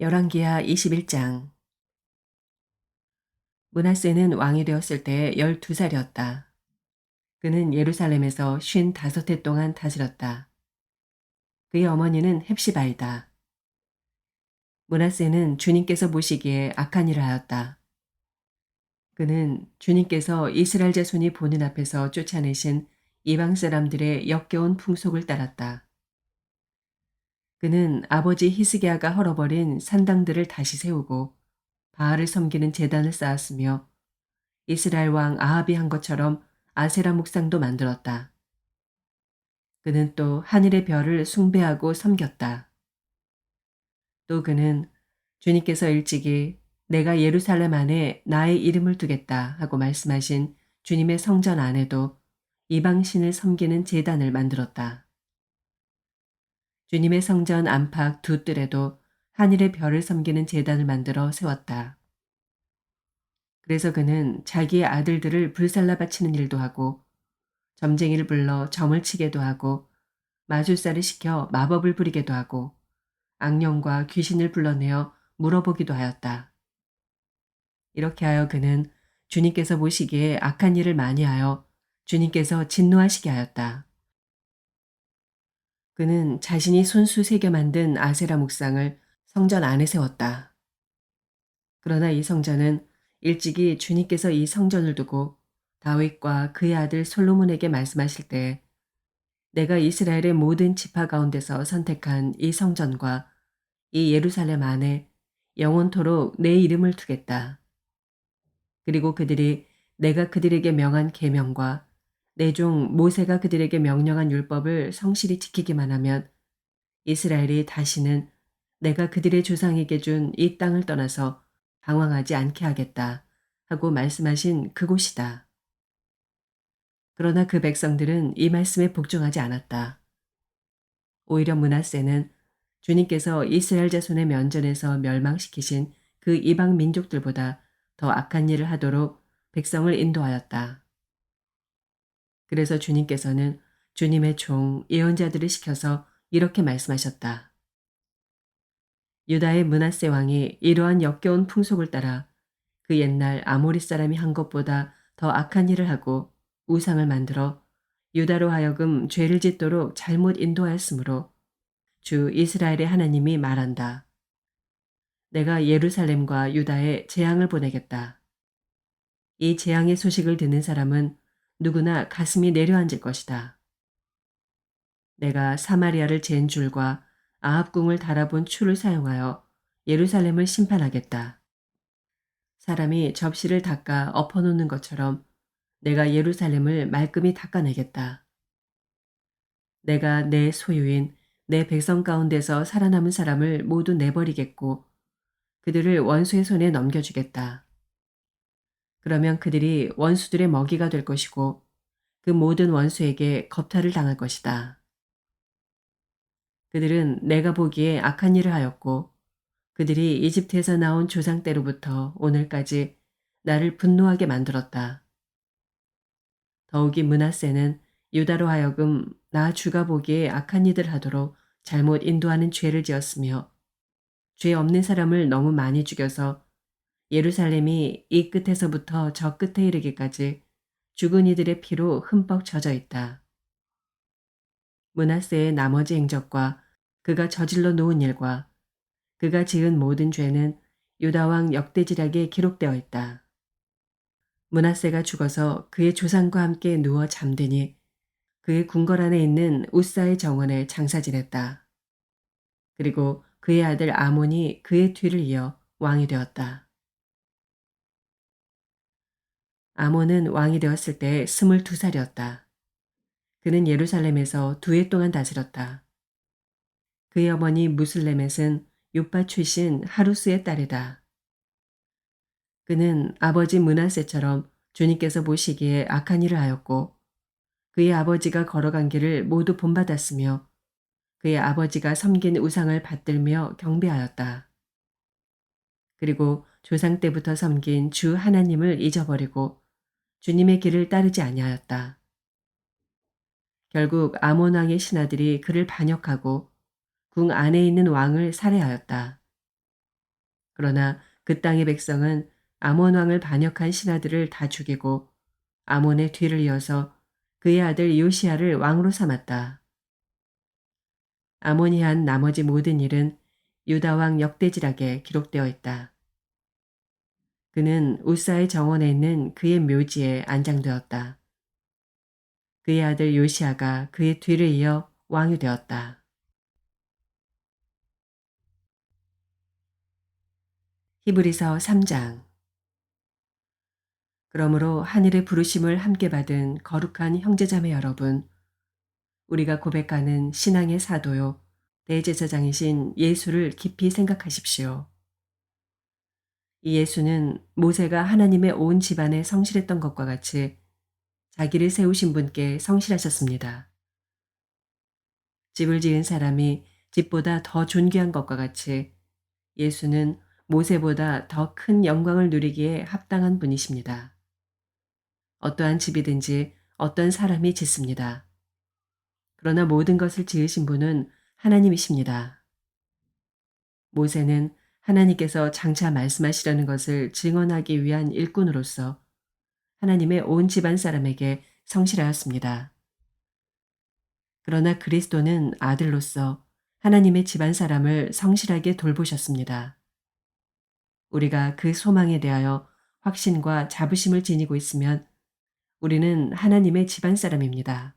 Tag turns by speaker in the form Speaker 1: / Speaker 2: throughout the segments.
Speaker 1: 열왕기하 21장. 므낫세는 왕이 되었을 때 12살이었다. 그는 예루살렘에서 55해 동안 다스렸다. 그의 어머니는 헵시바이다. 므낫세는 주님께서 보시기에 악한 일을 하였다. 그는 주님께서 이스라엘 자손이 보는 앞에서 쫓아내신 이방 사람들의 역겨운 풍속을 따랐다. 그는 아버지 히스기야가 헐어버린 산당들을 다시 세우고 바알을 섬기는 제단을 쌓았으며 이스라엘 왕 아합이 한 것처럼 아세라 묵상도 만들었다. 그는 또 하늘의 별을 숭배하고 섬겼다. 또 그는 주님께서 일찍이 내가 예루살렘 안에 나의 이름을 두겠다 하고 말씀하신 주님의 성전 안에도 이방신을 섬기는 제단을 만들었다. 주님의 성전 안팎 두 뜰에도 하늘의 별을 섬기는 제단을 만들어 세웠다. 그래서 그는 자기의 아들들을 불살라 바치는 일도 하고 점쟁이를 불러 점을 치게도 하고 마술사를 시켜 마법을 부리게도 하고 악령과 귀신을 불러내어 물어보기도 하였다. 이렇게 하여 그는 주님께서 보시기에 악한 일을 많이 하여 주님께서 진노하시게 하였다. 그는 자신이 손수 새겨 만든 아세라 묵상을 성전 안에 세웠다. 그러나 이 성전은 일찍이 주님께서 이 성전을 두고 다윗과 그의 아들 솔로몬에게 말씀하실 때 내가 이스라엘의 모든 지파 가운데서 선택한 이 성전과 이 예루살렘 안에 영원토록 내 이름을 두겠다. 그리고 그들이 내가 그들에게 명한 계명과 내 종 모세가 그들에게 명령한 율법을 성실히 지키기만 하면 이스라엘이 다시는 내가 그들의 조상에게 준 이 땅을 떠나서 방황하지 않게 하겠다 하고 말씀하신 그곳이다. 그러나 그 백성들은 이 말씀에 복종하지 않았다. 오히려 므낫세는 주님께서 이스라엘 자손의 면전에서 멸망시키신 그 이방 민족들보다 더 악한 일을 하도록 백성을 인도하였다. 그래서 주님께서는 주님의 종 예언자들을 시켜서 이렇게 말씀하셨다. 유다의 므낫세 왕이 이러한 역겨운 풍속을 따라 그 옛날 아모리 사람이 한 것보다 더 악한 일을 하고 우상을 만들어 유다로 하여금 죄를 짓도록 잘못 인도하였으므로 주 이스라엘의 하나님이 말한다. 내가 예루살렘과 유다에 재앙을 보내겠다. 이 재앙의 소식을 듣는 사람은 누구나 가슴이 내려앉을 것이다. 내가 사마리아를 잰 줄과 아합궁을 달아본 추를 사용하여 예루살렘을 심판하겠다. 사람이 접시를 닦아 엎어놓는 것처럼 내가 예루살렘을 말끔히 닦아내겠다. 내가 내 소유인 내 백성 가운데서 살아남은 사람을 모두 내버리겠고 그들을 원수의 손에 넘겨주겠다. 그러면 그들이 원수들의 먹이가 될 것이고 그 모든 원수에게 겁탈을 당할 것이다. 그들은 내가 보기에 악한 일을 하였고 그들이 이집트에서 나온 조상 때로부터 오늘까지 나를 분노하게 만들었다. 더욱이 므낫세는 유다로 하여금 나 주가 보기에 악한 일을 하도록 잘못 인도하는 죄를 지었으며 죄 없는 사람을 너무 많이 죽여서 예루살렘이 이 끝에서부터 저 끝에 이르기까지 죽은 이들의 피로 흠뻑 젖어 있다. 므낫세의 나머지 행적과 그가 저질러 놓은 일과 그가 지은 모든 죄는 유다왕 역대지략에 기록되어 있다. 므낫세가 죽어서 그의 조상과 함께 누워 잠드니 그의 궁궐 안에 있는 우사의 정원에 장사 지냈다. 그리고 그의 아들 아몬이 그의 뒤를 이어 왕이 되었다. 아몬은 왕이 되었을 때 22살이었다. 그는 예루살렘에서 2해 동안 다스렸다. 그의 어머니 무슬레멧은 요빠 출신 하루스의 딸이다. 그는 아버지 므낫세처럼 주님께서 보시기에 악한 일을 하였고 그의 아버지가 걸어간 길을 모두 본받았으며 그의 아버지가 섬긴 우상을 받들며 경배하였다. 그리고 조상 때부터 섬긴 주 하나님을 잊어버리고 주님의 길을 따르지 아니하였다. 결국 아몬 왕의 신하들이 그를 반역하고 궁 안에 있는 왕을 살해하였다. 그러나 그 땅의 백성은 아몬 왕을 반역한 신하들을 다 죽이고 아몬의 뒤를 이어서 그의 아들 요시야를 왕으로 삼았다. 아몬이 한 나머지 모든 일은 유다 왕 역대지락에 기록되어 있다. 그는 우사의 정원에 있는 그의 묘지에 안장되었다. 그의 아들 요시야가 그의 뒤를 이어 왕이 되었다. 히브리서 3장. 그러므로 하늘의 부르심을 함께 받은 거룩한 형제자매 여러분, 우리가 고백하는 신앙의 사도요 대제사장이신 예수를 깊이 생각하십시오. 이 예수는 모세가 하나님의 온 집안에 성실했던 것과 같이 자기를 세우신 분께 성실하셨습니다. 집을 지은 사람이 집보다 더 존귀한 것과 같이 예수는 모세보다 더 큰 영광을 누리기에 합당한 분이십니다. 어떠한 집이든지 어떤 사람이 짓습니다. 그러나 모든 것을 지으신 분은 하나님이십니다. 모세는 하나님께서 장차 말씀하시려는 것을 증언하기 위한 일꾼으로서 하나님의 온 집안 사람에게 성실하였습니다. 그러나 그리스도는 아들로서 하나님의 집안 사람을 성실하게 돌보셨습니다. 우리가 그 소망에 대하여 확신과 자부심을 지니고 있으면 우리는 하나님의 집안 사람입니다.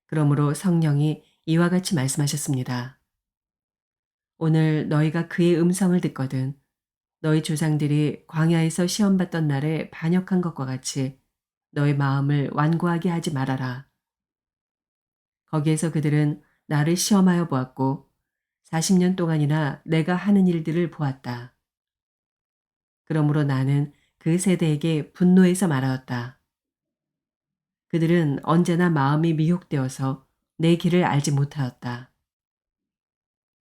Speaker 1: 그러므로 성령이 이와 같이 말씀하셨습니다. 오늘 너희가 그의 음성을 듣거든 너희 조상들이 광야에서 시험받던 날에 반역한 것과 같이 너희 마음을 완고하게 하지 말아라. 거기에서 그들은 나를 시험하여 보았고 40년 동안이나 내가 하는 일들을 보았다. 그러므로 나는 그 세대에게 분노해서 말하였다. 그들은 언제나 마음이 미혹되어서 내 길을 알지 못하였다.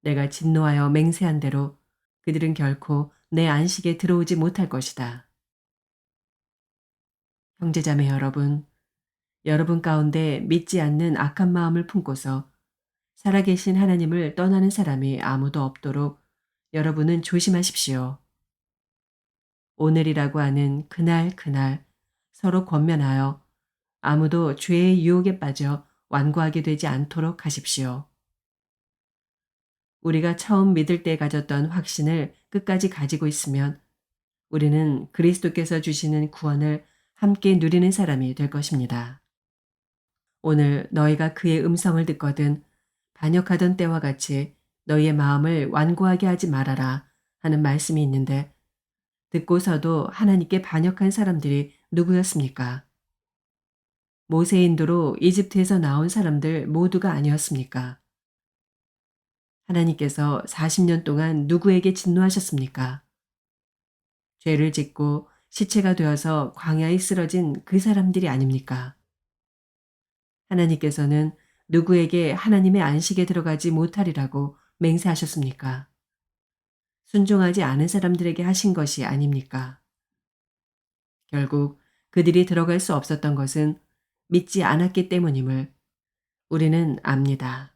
Speaker 1: 내가 진노하여 맹세한 대로 그들은 결코 내 안식에 들어오지 못할 것이다. 형제자매 여러분, 여러분 가운데 믿지 않는 악한 마음을 품고서 살아계신 하나님을 떠나는 사람이 아무도 없도록 여러분은 조심하십시오. 오늘이라고 하는 그날 서로 권면하여 아무도 죄의 유혹에 빠져 완고하게 되지 않도록 하십시오. 우리가 처음 믿을 때 가졌던 확신을 끝까지 가지고 있으면 우리는 그리스도께서 주시는 구원을 함께 누리는 사람이 될 것입니다. 오늘 너희가 그의 음성을 듣거든 반역하던 때와 같이 너희의 마음을 완고하게 하지 말아라 하는 말씀이 있는데 듣고서도 하나님께 반역한 사람들이 누구였습니까? 모세의 인도로 이집트에서 나온 사람들 모두가 아니었습니까? 하나님께서 40년 동안 누구에게 진노하셨습니까? 죄를 짓고 시체가 되어서 광야에 쓰러진 그 사람들이 아닙니까? 하나님께서는 누구에게 하나님의 안식에 들어가지 못하리라고 맹세하셨습니까? 순종하지 않은 사람들에게 하신 것이 아닙니까? 결국 그들이 들어갈 수 없었던 것은 믿지 않았기 때문임을 우리는 압니다.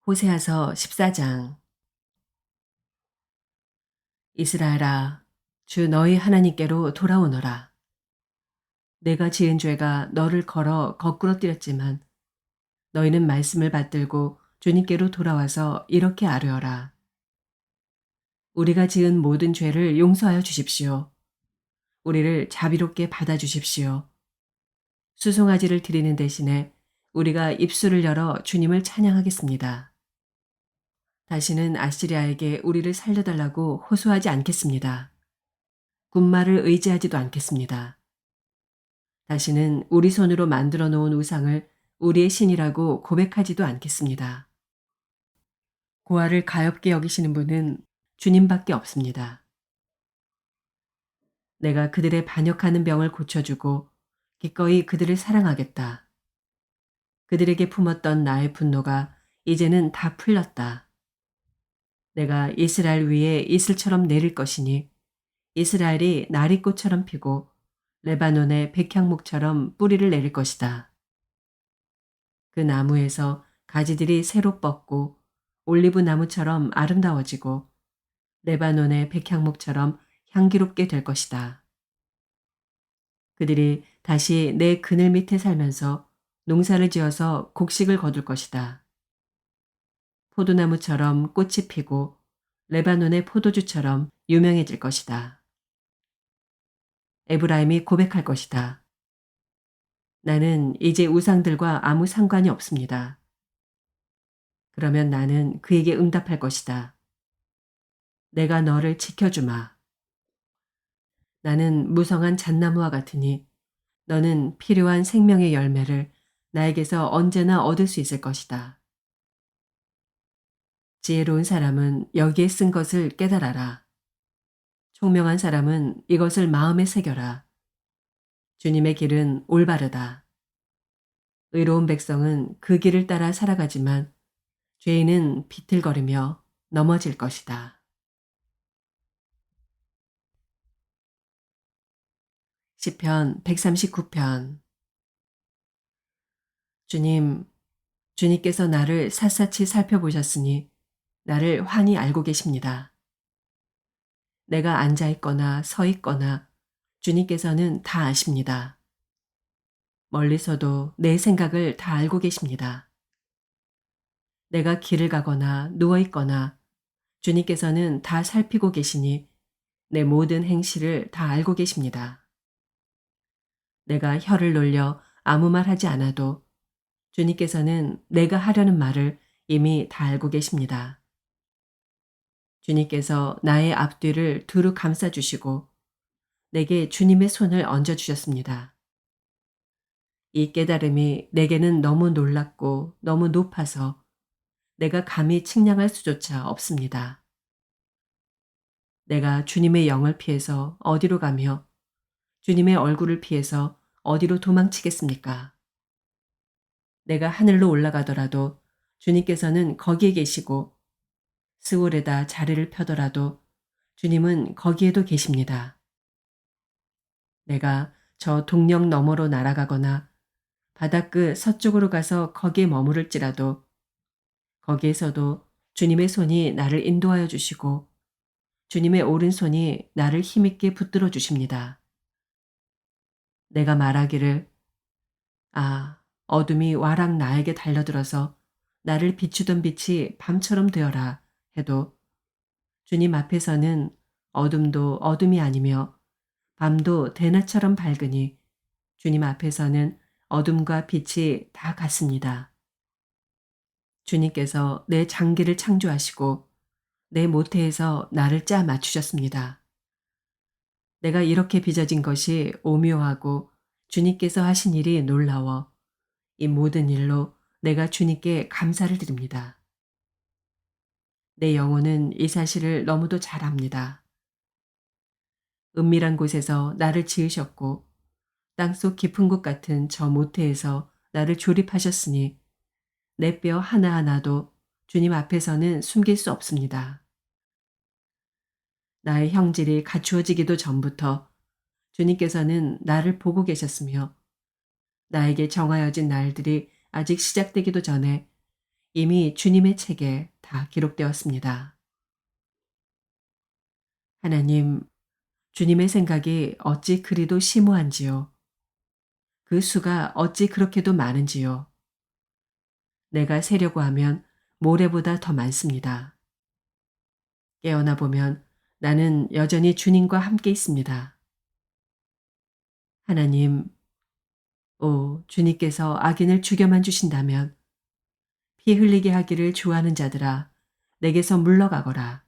Speaker 1: 호세아서 14장. 이스라엘아, 주 너희 하나님께로 돌아오너라. 내가 지은 죄가 너를 걸어 거꾸로 뛰었지만 너희는 말씀을 받들고 주님께로 돌아와서 이렇게 아뢰어라. 우리가 지은 모든 죄를 용서하여 주십시오. 우리를 자비롭게 받아주십시오. 수송아지를 드리는 대신에 우리가 입술을 열어 주님을 찬양하겠습니다. 다시는 아시리아에게 우리를 살려달라고 호소하지 않겠습니다. 군말을 의지하지도 않겠습니다. 다시는 우리 손으로 만들어 놓은 우상을 우리의 신이라고 고백하지도 않겠습니다. 고아를 가엾게 여기시는 분은 주님밖에 없습니다. 내가 그들의 반역하는 병을 고쳐주고 기꺼이 그들을 사랑하겠다. 그들에게 품었던 나의 분노가 이제는 다 풀렸다. 내가 이스라엘 위에 이슬처럼 내릴 것이니 이스라엘이 나리꽃처럼 피고 레바논의 백향목처럼 뿌리를 내릴 것이다. 그 나무에서 가지들이 새로 뻗고 올리브 나무처럼 아름다워지고 레바논의 백향목처럼 향기롭게 될 것이다. 그들이 다시 내 그늘 밑에 살면서 농사를 지어서 곡식을 거둘 것이다. 포도나무처럼 꽃이 피고 레바논의 포도주처럼 유명해질 것이다. 에브라임이 고백할 것이다. 나는 이제 우상들과 아무 상관이 없습니다. 그러면 나는 그에게 응답할 것이다. 내가 너를 지켜주마. 나는 무성한 잣나무와 같으니 너는 필요한 생명의 열매를 나에게서 언제나 얻을 수 있을 것이다. 지혜로운 사람은 여기에 쓴 것을 깨달아라. 총명한 사람은 이것을 마음에 새겨라. 주님의 길은 올바르다. 의로운 백성은 그 길을 따라 살아가지만 죄인은 비틀거리며 넘어질 것이다. 시편 139편. 주님, 주님께서 나를 샅샅이 살펴보셨으니 나를 환히 알고 계십니다. 내가 앉아 있거나 서 있거나 주님께서는 다 아십니다. 멀리서도 내 생각을 다 알고 계십니다. 내가 길을 가거나 누워 있거나 주님께서는 다 살피고 계시니 내 모든 행실을 다 알고 계십니다. 내가 혀를 놀려 아무 말 하지 않아도 주님께서는 내가 하려는 말을 이미 다 알고 계십니다. 주님께서 나의 앞뒤를 두루 감싸주시고 내게 주님의 손을 얹어주셨습니다. 이 깨달음이 내게는 너무 놀랍고 너무 높아서 내가 감히 측량할 수조차 없습니다. 내가 주님의 영을 피해서 어디로 가며 주님의 얼굴을 피해서 어디로 도망치겠습니까? 내가 하늘로 올라가더라도 주님께서는 거기에 계시고 스올에다 자리를 펴더라도 주님은 거기에도 계십니다. 내가 저 동력 너머로 날아가거나 바닷끝 서쪽으로 가서 거기에 머무를지라도 거기에서도 주님의 손이 나를 인도하여 주시고 주님의 오른손이 나를 힘있게 붙들어 주십니다. 내가 말하기를 아, 어둠이 와락 나에게 달려들어서 나를 비추던 빛이 밤처럼 되어라 해도 주님 앞에서는 어둠도 어둠이 아니며 밤도 대낮처럼 밝으니 주님 앞에서는 어둠과 빛이 다 같습니다. 주님께서 내 장기를 창조하시고 내 모태에서 나를 짜 맞추셨습니다. 내가 이렇게 빚어진 것이 오묘하고 주님께서 하신 일이 놀라워 이 모든 일로 내가 주님께 감사를 드립니다. 내 영혼은 이 사실을 너무도 잘 압니다. 은밀한 곳에서 나를 지으셨고 땅속 깊은 곳 같은 저 모태에서 나를 조립하셨으니 내 뼈 하나하나도 주님 앞에서는 숨길 수 없습니다. 나의 형질이 갖추어지기도 전부터 주님께서는 나를 보고 계셨으며 나에게 정하여진 날들이 아직 시작되기도 전에 이미 주님의 책에 다 기록되었습니다. 하나님, 주님의 생각이 어찌 그리도 심오한지요. 그 수가 어찌 그렇게도 많은지요. 내가 세려고 하면 모래보다 더 많습니다. 깨어나 보면 나는 여전히 주님과 함께 있습니다. 하나님, 오, 주님께서 악인을 죽여만 주신다면 피 흘리게 하기를 좋아하는 자들아, 내게서 물러가거라.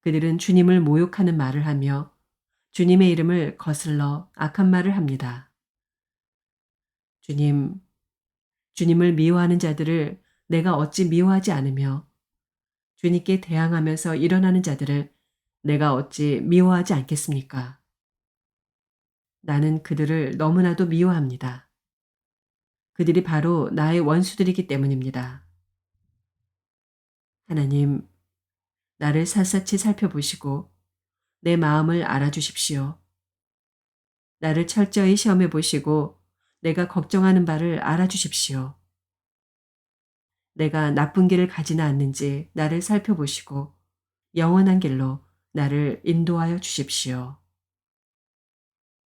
Speaker 1: 그들은 주님을 모욕하는 말을 하며 주님의 이름을 거슬러 악한 말을 합니다. 주님, 주님을 미워하는 자들을 내가 어찌 미워하지 않으며 주님께 대항하면서 일어나는 자들을 내가 어찌 미워하지 않겠습니까? 나는 그들을 너무나도 미워합니다. 그들이 바로 나의 원수들이기 때문입니다. 하나님, 나를 샅샅이 살펴보시고 내 마음을 알아주십시오. 나를 철저히 시험해 보시고 내가 걱정하는 바를 알아주십시오. 내가 나쁜 길을 가지는 않는지 나를 살펴보시고 영원한 길로 나를 인도하여 주십시오.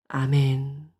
Speaker 1: 아멘.